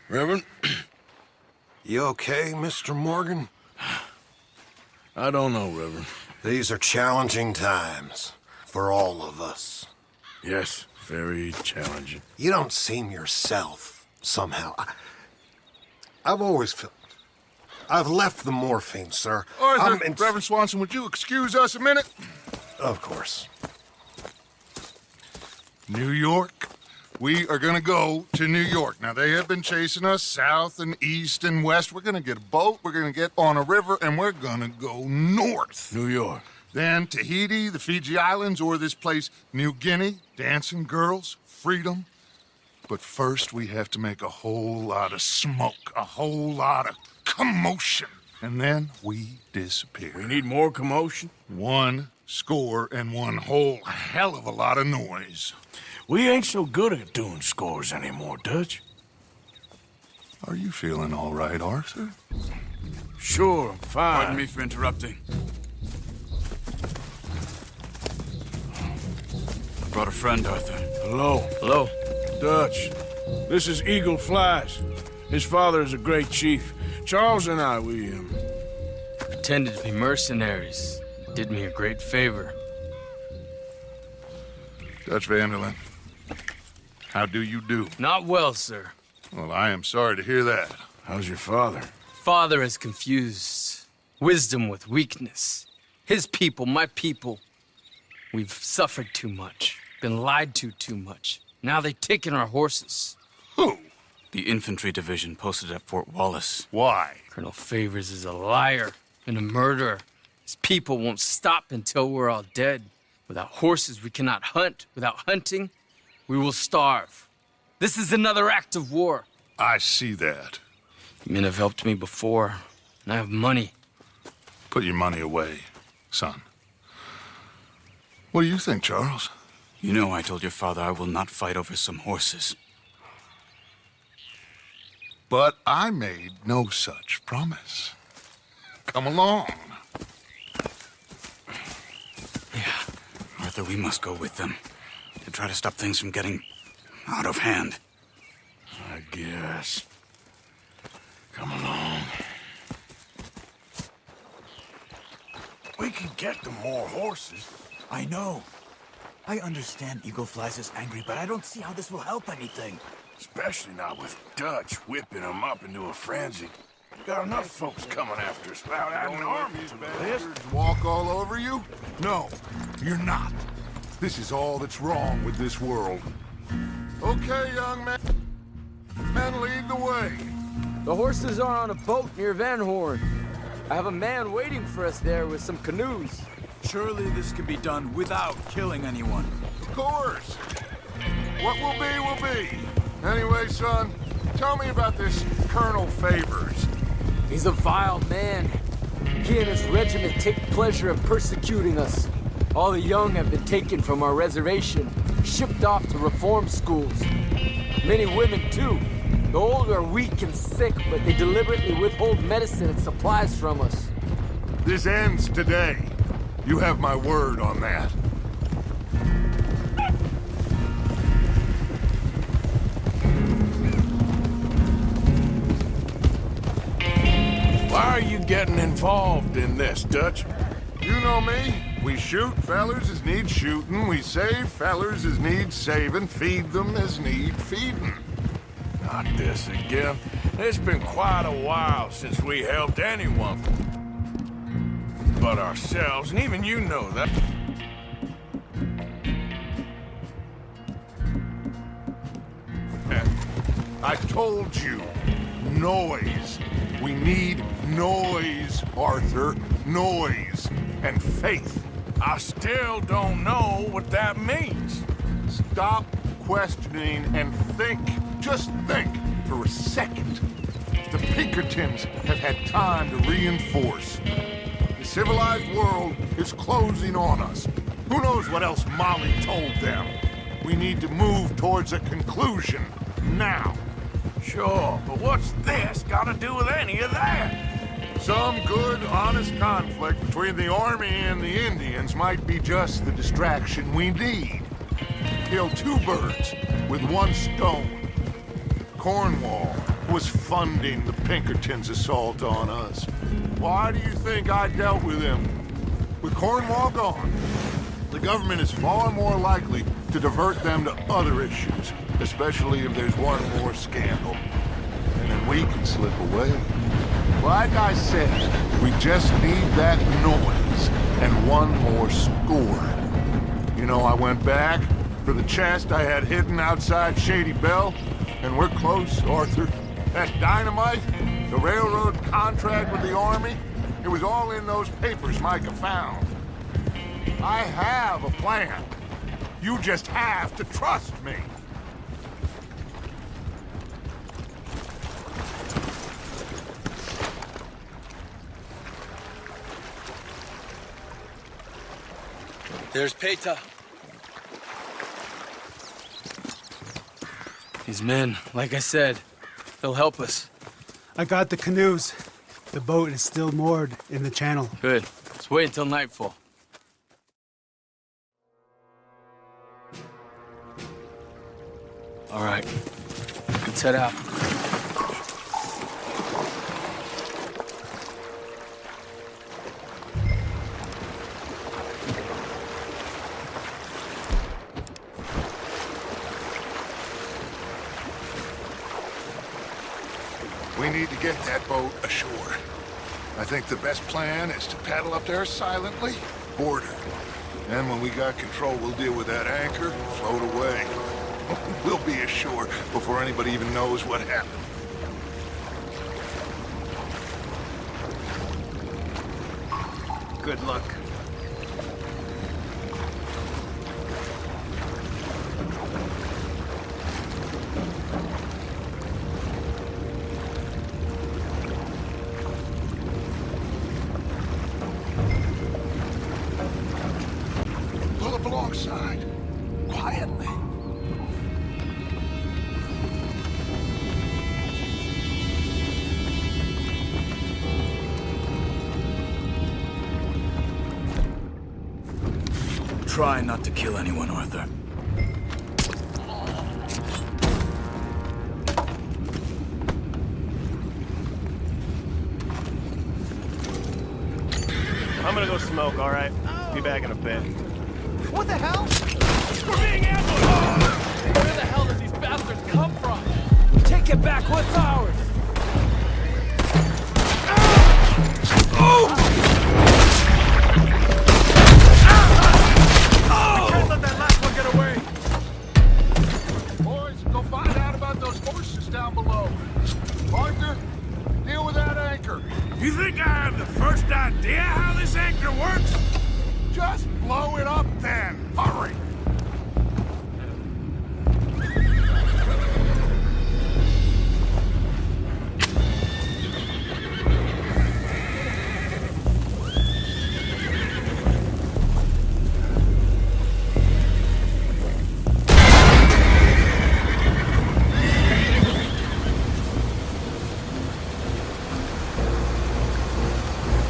Reverend? You okay, Mr. Morgan? I don't know, Reverend. These are challenging times for all of us. Yes, very challenging. You don't seem yourself, somehow. I've always felt... I've left the morphine, sir. Arthur, Reverend Swanson, would you excuse us a minute? Of course. New York. We are gonna go to New York. Now, they have been chasing us south and east and west. We're gonna get a boat, we're gonna get on a river, and we're gonna go north. New York. Then Tahiti, the Fiji Islands, or this place, New Guinea, dancing girls, freedom. But first, we have to make a whole lot of smoke, a whole lot of commotion. And then we disappear. We need more commotion? 1 score and 1 whole hell of a lot of noise. We ain't so good at doing scores anymore, Dutch. Are you feeling all right, Arthur? Sure, I'm fine. Pardon me for interrupting. I brought a friend, Arthur. Hello. Hello. Dutch, this is Eagle Flies. His father is a great chief. Charles and I, we Pretended to be mercenaries. Did me a great favor. Dutch Vanderlyn, how do you do? Not well, sir. Well, I am sorry to hear that. How's your father? Father has confused wisdom with weakness. His people, my people. We've suffered too much. Been lied to too much. Now they've taken our horses. Who? The infantry division posted at Fort Wallace. Why? Colonel Favors is a liar and a murderer. His people won't stop until we're all dead. Without horses, we cannot hunt. Without hunting, we will starve. This is another act of war. I see that. Men have helped me before, and I have money. Put your money away, son. What do you think, Charles? You know I told your father I will not fight over some horses. But I made no such promise. Come along. Yeah. Arthur, we must go with them to try to stop things from getting out of hand. I guess. Come along. We can get them more horses. I know. I understand Eagle Flies is angry, but I don't see how this will help anything. Especially not with Dutch whipping them up into a frenzy. Got enough folks coming after us without adding an army to the list. Walk all over you? No, you're not. This is all that's wrong with this world. Okay, young man. Men, lead the way. The horses are on a boat near Van Horn. I have a man waiting for us there with some canoes. Surely this can be done without killing anyone. Of course. What will be. Anyway, son, tell me about this Colonel Favors. He's a vile man. He and his regiment take pleasure in persecuting us. All the young have been taken from our reservation, shipped off to reform schools. Many women, too. The old are weak and sick, but they deliberately withhold medicine and supplies from us. This ends today. You have my word on that. Why are you getting involved in this, Dutch? You know me. We shoot fellers as need shooting. We save fellers as need saving. Feed them as need feeding. Not this again. It's been quite a while since we helped anyone but ourselves, and even you know that. I told you, noise. We need noise, Arthur. Noise and faith. I still don't know what that means. Stop questioning and think. Just think for a second. The Pinkertons have had time to reinforce. The civilized world is closing on us. Who knows what else Molly told them? We need to move towards a conclusion now. Sure, but what's this got to do with any of that? Some good, honest conflict between the army and the Indians might be just the distraction we need. Kill 2 birds with 1 stone. Cornwall was funding the Pinkertons' assault on us. Why do you think I dealt with him? With Cornwall gone, the government is far more likely to divert them to other issues, especially if there's one more scandal. And then we can slip away. Like I said, we just need that noise and one more score. You know, I went back for the chest I had hidden outside Shady Bell, and we're close, Arthur. That dynamite, the railroad contract with the army, it was all in those papers Micah found. I have a plan. You just have to trust me. There's Peta. These men, like I said, they'll help us. I got the canoes. The boat is still moored in the channel. Good. Let's wait until nightfall. All right. Let's head out. We need to get that boat ashore. I think the best plan is to paddle up there silently, board her. Then when we got control, we'll deal with that anchor, float away. We'll be ashore before anybody even knows what happened. Good luck. Pull up alongside, quietly. Try not to kill anyone, Arthur. I'm gonna go smoke, all right? Be back in a bit. What the hell? We're being ambushed! Where the hell did these bastards come from? Take it back, what's ours? We can't let that last one get away. Boys, go find out about those horses down below. Arthur, deal with that anchor. You think I have the first idea how this anchor works? Just blow it up then. Hurry.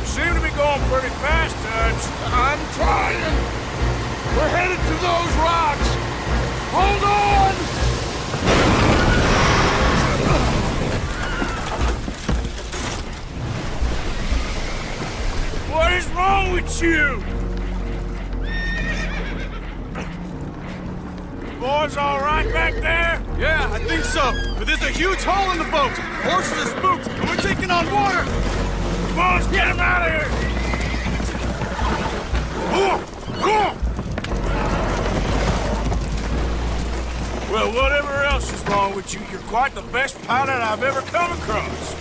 Seem to be going pretty fast, Dutch. I'm trying. We're headed to those rocks. Hold on. What is wrong with you? Boys all right back there? Yeah, I think so. But there's a huge hole in the boat. Horses are spooked, and we're taking on water. Boys, get him out of here! Well, whatever else is wrong with you, you're quite the best pilot I've ever come across.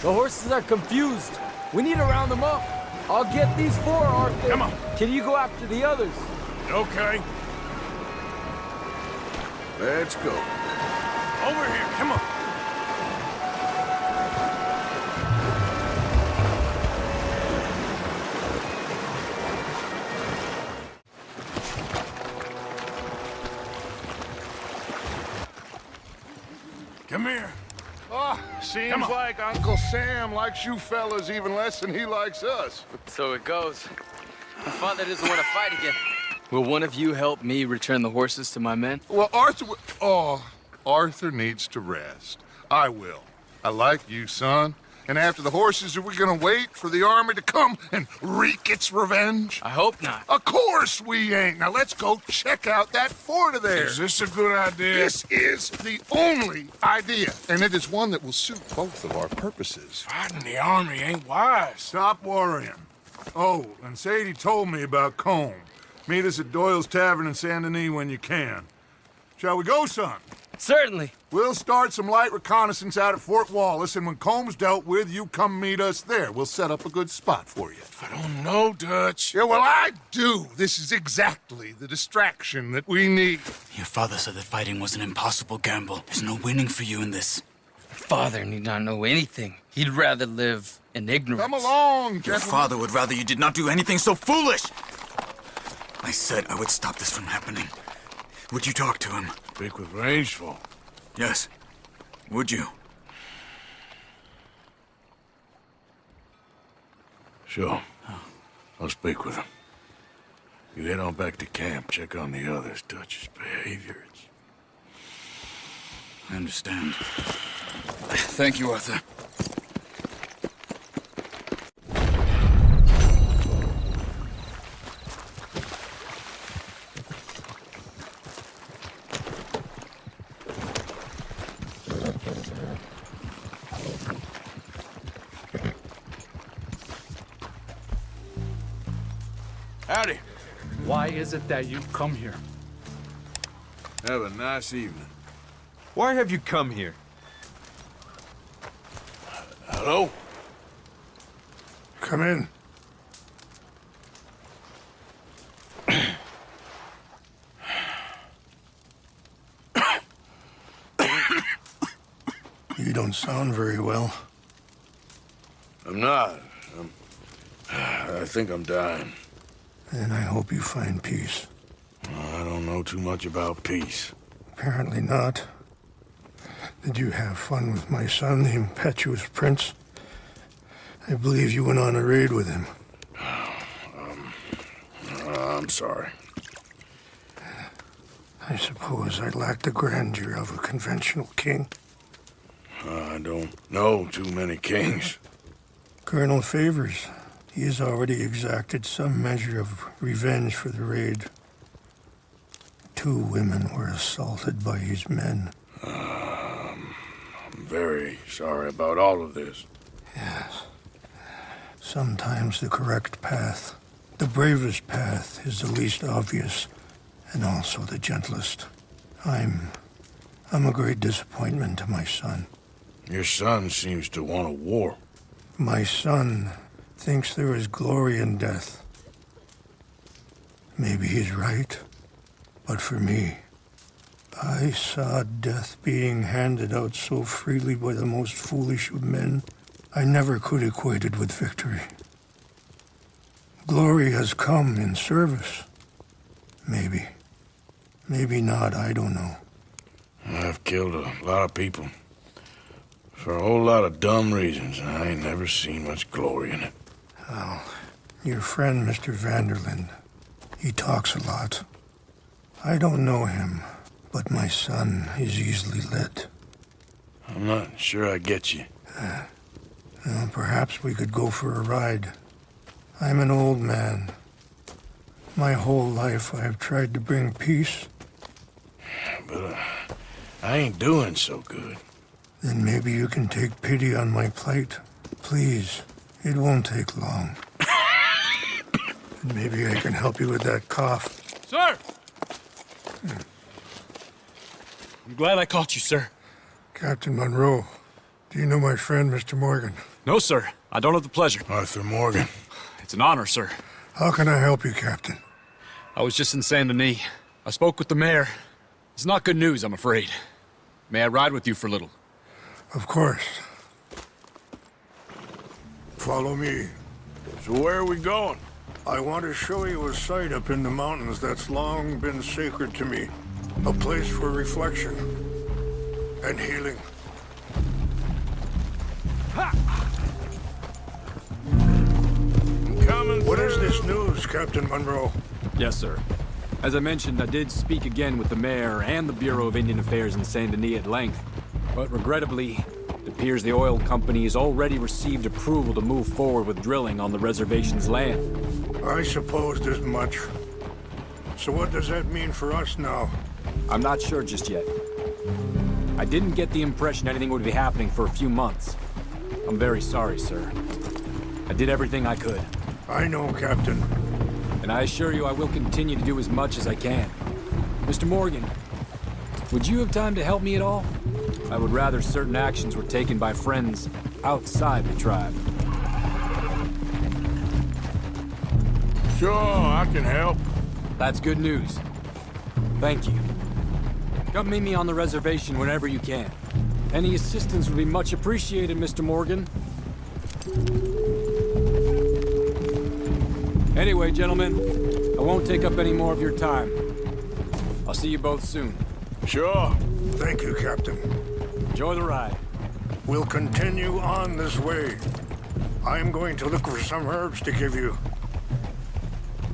The horses are confused. We need to round them up. I'll get these four, Arthur. Come on. Can you go after the others? Okay. Let's go. Over here, come on. Come here. Oh, seems Come on. like Uncle Sam likes you fellas even less than he likes us. So it goes. My father doesn't want to fight again. Will one of you help me return the horses to my men? Well, Arthur... Oh, Arthur needs to rest. I will. I like you, son. And after the horses, are we gonna wait for the army to come and wreak its revenge? I hope not. Of course we ain't. Now let's go check out that fort of theirs. Is this a good idea? This is the only idea, and it is one that will suit both of our purposes. Fighting the army ain't wise. Stop worrying. Oh, and Sadie told me about Combe. Meet us at Doyle's Tavern in Saint Denis when you can. Shall we go, son? Certainly. We'll start some light reconnaissance out at Fort Wallace, and when Comb's dealt with, you come meet us there. We'll set up a good spot for you. I don't know, Dutch. Yeah, well, I do. This is exactly the distraction that we need. Your father said that fighting was an impossible gamble. There's no winning for you in this. Father need not know anything. He'd rather live in ignorance. Come along, Your gentlemen. father would rather you did not do anything so foolish. I said I would stop this from happening. Would you talk to him? Speak with Rangeful. Yes. Would you? Sure. I'll speak with him. You head on back to camp, check on the others. Dutch's behavior. I understand. Thank you, Arthur. Howdy. Why is it that you've come here? Have a nice evening. Why have you come here? Hello? Come in. You don't sound very well. I'm not. I think I'm dying. And I hope you find peace. I don't know too much about peace. Apparently not. Did you have fun with my son, the impetuous prince? I believe you went on a raid with him. I'm sorry. I suppose I lack the grandeur of a conventional king. I don't know too many kings. Colonel Favors, he has already exacted some measure of revenge for the raid. 2 women were assaulted by his men. I'm very sorry about all of this. Yes. Sometimes the correct path, the bravest path, is the least obvious and also the gentlest. I'm a great disappointment to my son. Your son seems to want a war. My son thinks there is glory in death. Maybe he's right, but for me, I saw death being handed out so freely by the most foolish of men, I never could equate it with victory. Glory has come in service. Maybe. Maybe not, I don't know. I've killed a lot of people. For a whole lot of dumb reasons, and I ain't never seen much glory in it. Well, your friend, Mr. Vanderlyn, he talks a lot. I don't know him, but my son is easily led. I'm not sure I get you. Well, perhaps we could go for a ride. I'm an old man. My whole life I have tried to bring peace. But I ain't doing so good. Then maybe you can take pity on my plight. Please, it won't take long. And maybe I can help you with that cough. Sir! I'm glad I caught you, sir. Captain Monroe, do you know my friend, Mr. Morgan? No, sir. I don't have the pleasure. Arthur Morgan. It's an honor, sir. How can I help you, Captain? I was just in Saint Denis. I spoke with the mayor. It's not good news, I'm afraid. May I ride with you for a little? Of course. Follow me. So where are we going? I want to show you a site up in the mountains that's long been sacred to me. A place for reflection and healing. I'm coming. What is this news, Captain Monroe? Yes, sir. As I mentioned, I did speak again with the mayor and the Bureau of Indian Affairs in Saint Denis at length. But regrettably, it appears the oil company has already received approval to move forward with drilling on the reservation's land. I supposed as much. So what does that mean for us now? I'm not sure just yet. I didn't get the impression anything would be happening for a few months. I'm very sorry, sir. I did everything I could. I know, Captain. And I assure you I will continue to do as much as I can. Mr. Morgan, would you have time to help me at all? I would rather certain actions were taken by friends outside the tribe. Sure, I can help. That's good news. Thank you. Come meet me on the reservation whenever you can. Any assistance would be much appreciated, Mr. Morgan. Anyway, gentlemen, I won't take up any more of your time. I'll see you both soon. Sure. Thank you, Captain. Enjoy the ride. We'll continue on this way. I'm going to look for some herbs to give you.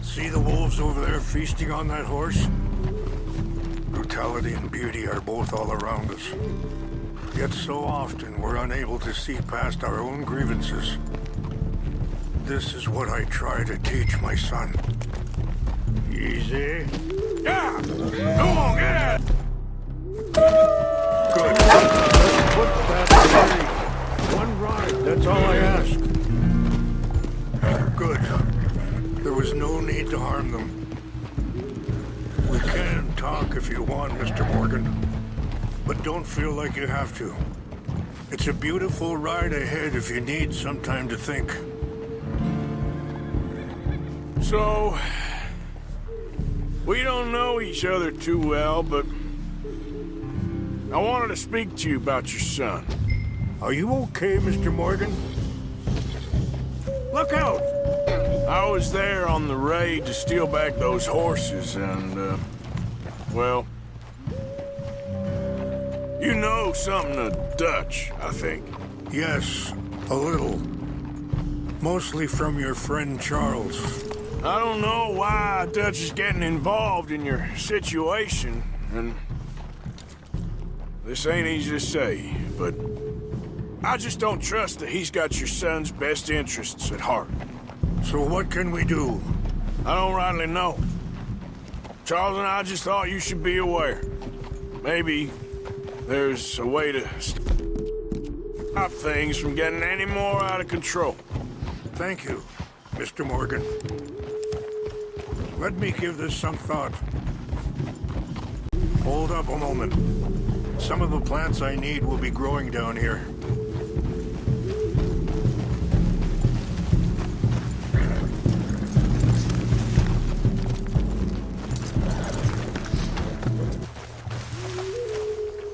See the wolves over there feasting on that horse? Brutality and beauty are both all around us. Yet so often we're unable to see past our own grievances. This is what I try to teach my son. Easy. Yeah! Come on, get at it! Good. Let's put that away. One ride, that's all I ask. Good. There was no need to harm them. We can talk if you want, Mr. Morgan. But don't feel like you have to. It's a beautiful ride ahead if you need some time to think. So, we don't know each other too well, but I wanted to speak to you about your son. Are you okay, Mr. Morgan? Look out! I was there on the raid to steal back those horses, and, well, you know something of Dutch, I think. Yes, a little. Mostly from your friend Charles. I don't know why Dutch is getting involved in your situation, and this ain't easy to say, but I just don't trust that he's got your son's best interests at heart. So what can we do? I don't rightly know. Charles and I just thought you should be aware. Maybe there's a way to stop things from getting any more out of control. Thank you, Mr. Morgan. Let me give this some thought. Hold up a moment. Some of the plants I need will be growing down here.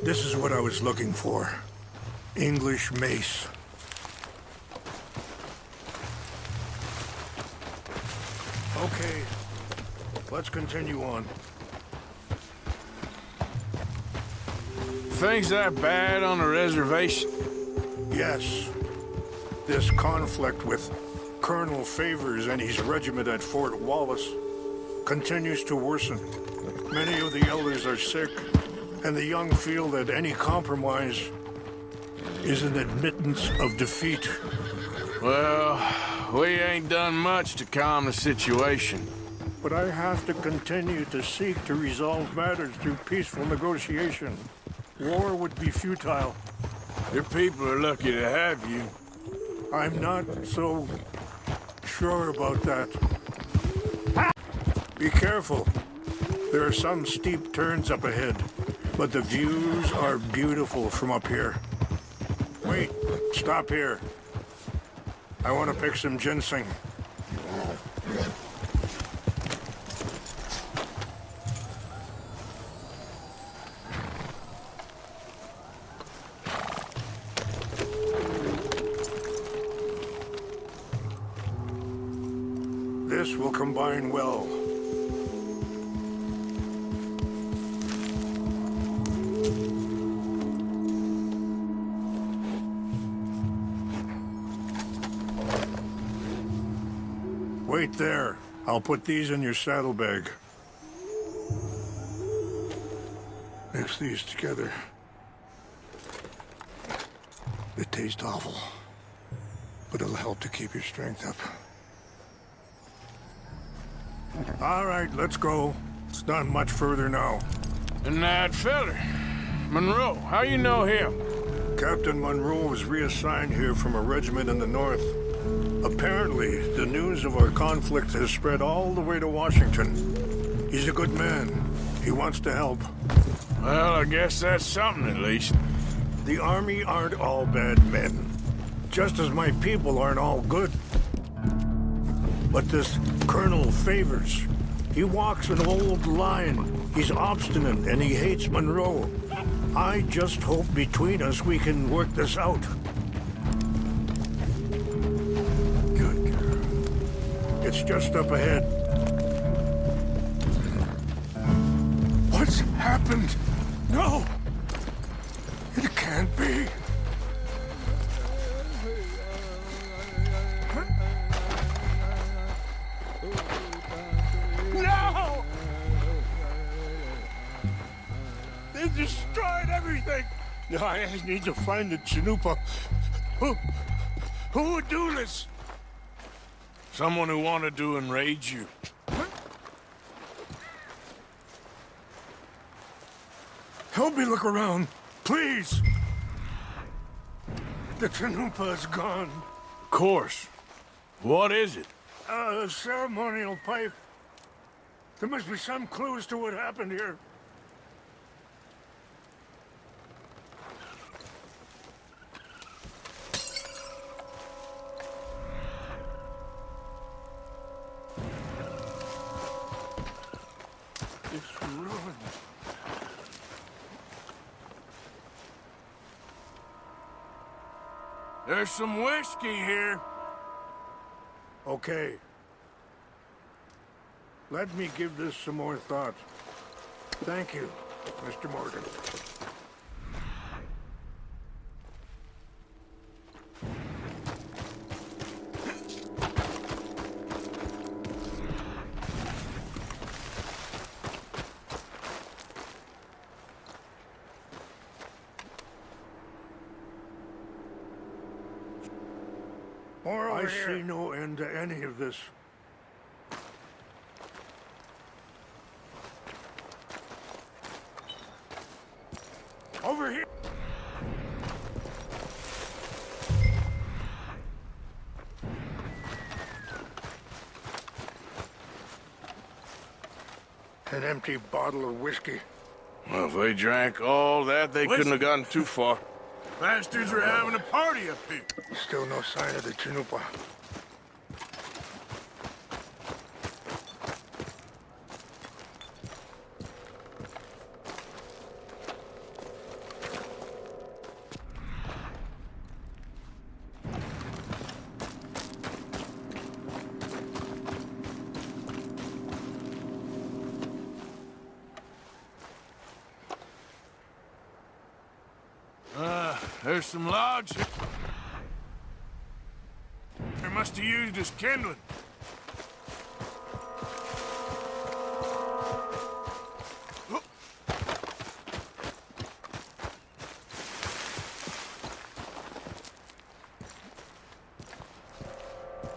This is what I was looking for. English mace. Okay, let's continue on. Things that bad on the reservation? Yes. This conflict with Colonel Favors and his regiment at Fort Wallace continues to worsen. Many of the elders are sick, and the young feel that any compromise is an admittance of defeat. Well, we ain't done much to calm the situation. But I have to continue to seek to resolve matters through peaceful negotiation. War would be futile. Your people are lucky to have you. I'm not so sure about that. Be careful. There are some steep turns up ahead, but the views are beautiful from up here. Wait, stop here. I want to pick some ginseng. This will combine well. Wait there. I'll put these in your saddlebag. Mix these together. It tastes awful, but it'll help to keep your strength up. All right, let's go. It's not much further now. And that feller, Monroe, how you know him? Captain Monroe was reassigned here from a regiment in the north. Apparently, the news of our conflict has spread all the way to Washington. He's a good man. He wants to help. Well, I guess that's something at least. The Army aren't all bad men, just as my people aren't all good. But this Colonel Favors, he walks an old line. He's obstinate and he hates Monroe. I just hope between us we can work this out. Good girl. It's just up ahead. What's happened? No! It can't be. No! They destroyed everything! I need to find the Chanupa. Who would do this? Someone who wanted to enrage you. Help me look around, please. The Chanupa is gone. Of course. What is it? A ceremonial pipe. There must be some clues to what happened here. It's ruined. There's some whiskey here. Okay. Let me give this some more thought. Thank you, Mr. Morgan. I see no end to any of this. Over here! An empty bottle of whiskey. Well, if they drank all that, they couldn't have gotten too far. Bastards are having a party up here. Still no sign of the Chanupa. There's some logs here. They must have used as kindling.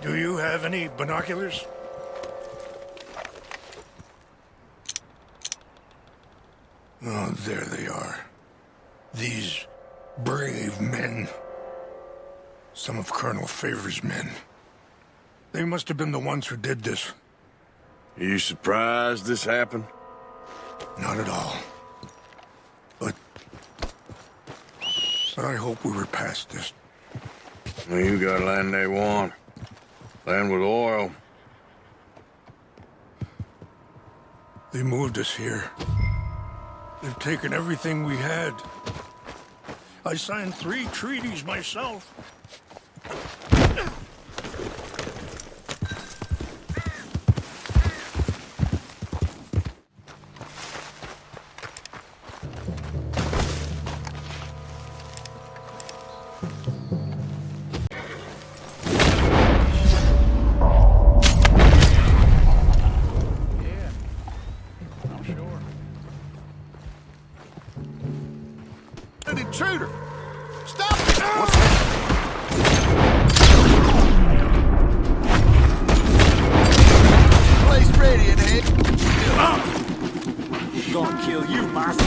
Do you have any binoculars? Oh, there they are. These brave men. Some of Colonel Favors' men. They must have been the ones who did this. Are you surprised this happened? Not at all. But I hope we were past this. Well, you got land they want. Land with oil. They moved us here. They've taken everything we had. I signed 3 treaties myself. Intruder! Stop! What's that? Place ready and head. Gonna kill you, master.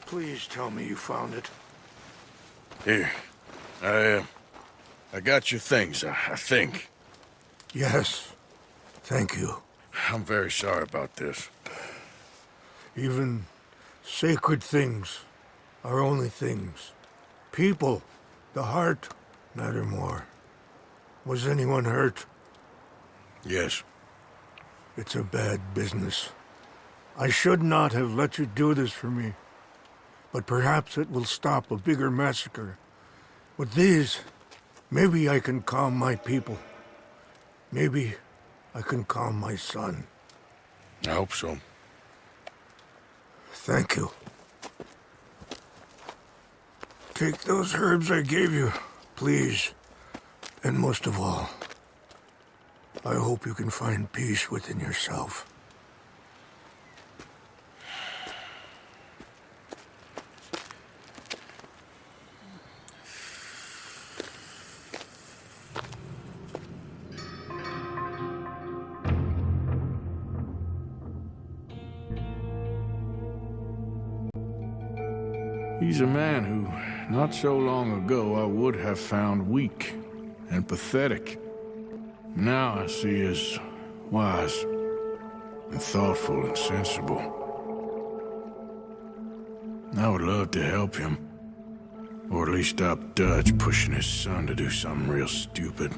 Please tell me you found it. Here. I got your things, I think. Yes. Thank you. I'm very sorry about this. Even sacred things are only things. People, the heart, matter more. Was anyone hurt? Yes. It's a bad business. I should not have let you do this for me. But perhaps it will stop a bigger massacre. With these, maybe I can calm my people. Maybe I can calm my son. I hope so. Thank you. Take those herbs I gave you, please. And most of all, I hope you can find peace within yourself. He's a man who, not so long ago, I would have found weak and pathetic. Now I see as wise and thoughtful and sensible. I would love to help him, or at least stop Dutch pushing his son to do something real stupid.